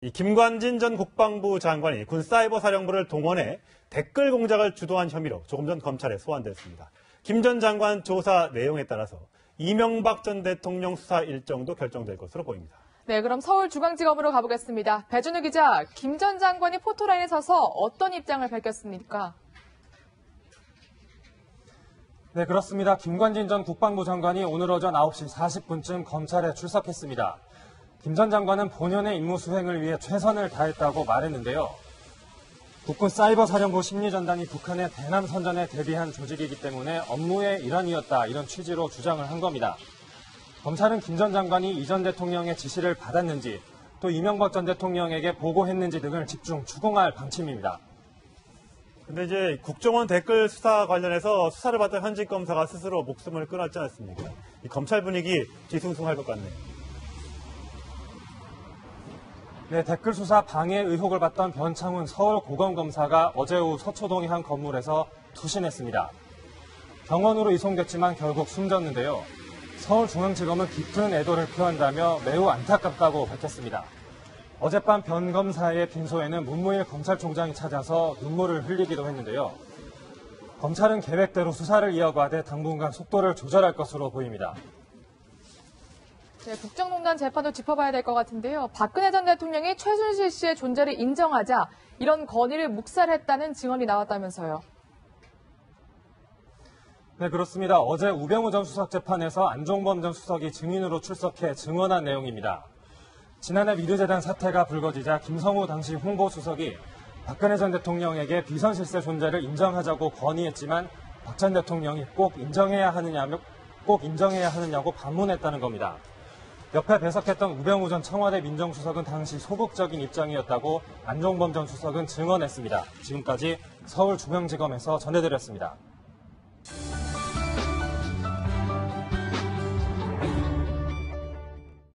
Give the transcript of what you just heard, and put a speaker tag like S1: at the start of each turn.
S1: 이 김관진 전 국방부 장관이 군 사이버 사령부를 동원해 댓글 공작을 주도한 혐의로 조금 전 검찰에 소환됐습니다. 김 전 장관 조사 내용에 따라서 이명박 전 대통령 수사 일정도 결정될 것으로 보입니다.
S2: 네, 그럼 서울중앙지검으로 가보겠습니다. 배준우 기자, 김 전 장관이 포토라인에 서서 어떤 입장을 밝혔습니까?
S3: 네, 그렇습니다. 김관진 전 국방부 장관이 오늘 오전 9시 40분쯤 검찰에 출석했습니다. 김 전 장관은 본연의 임무 수행을 위해 최선을 다했다고 말했는데요. 국군 사이버 사령부 심리전단이 북한의 대남 선전에 대비한 조직이기 때문에 업무의 일환이었다, 이런 취지로 주장을 한 겁니다. 검찰은 김 전 장관이 이 전 대통령의 지시를 받았는지 또 이명박 전 대통령에게 보고했는지 등을 집중 추궁할 방침입니다.
S1: 근데 이제 국정원 댓글 수사 관련해서 수사를 받던 현직 검사가 스스로 목숨을 끊었지 않습니까? 이 검찰 분위기 뒤숭숭할 것 같네요.
S3: 네, 댓글 수사 방해 의혹을 받던 변창훈 서울고검검사가 어제 오후 서초동의 한 건물에서 투신했습니다. 병원으로 이송됐지만 결국 숨졌는데요. 서울중앙지검은 깊은 애도를 표한다며 매우 안타깝다고 밝혔습니다. 어젯밤 변 검사의 빈소에는 문무일 검찰총장이 찾아서 눈물을 흘리기도 했는데요. 검찰은 계획대로 수사를 이어가되 당분간 속도를 조절할 것으로 보입니다.
S2: 네, 국정농단 재판도 짚어봐야 될 것 같은데요. 박근혜 전 대통령이 최순실 씨의 존재를 인정하자 이런 건의를 묵살했다는 증언이 나왔다면서요.
S3: 네, 그렇습니다. 어제 우병우 전 수석 재판에서 안종범 전 수석이 증인으로 출석해 증언한 내용입니다. 지난해 미르재단 사태가 불거지자 김성우 당시 홍보수석이 박근혜 전 대통령에게 비선실세 존재를 인정하자고 건의했지만 박 전 대통령이 꼭 인정해야 하느냐고 반문했다는 겁니다. 옆에 배석했던 우병우 전 청와대 민정수석은 당시 소극적인 입장이었다고 안종범 전 수석은 증언했습니다. 지금까지 서울중앙지검에서 전해드렸습니다.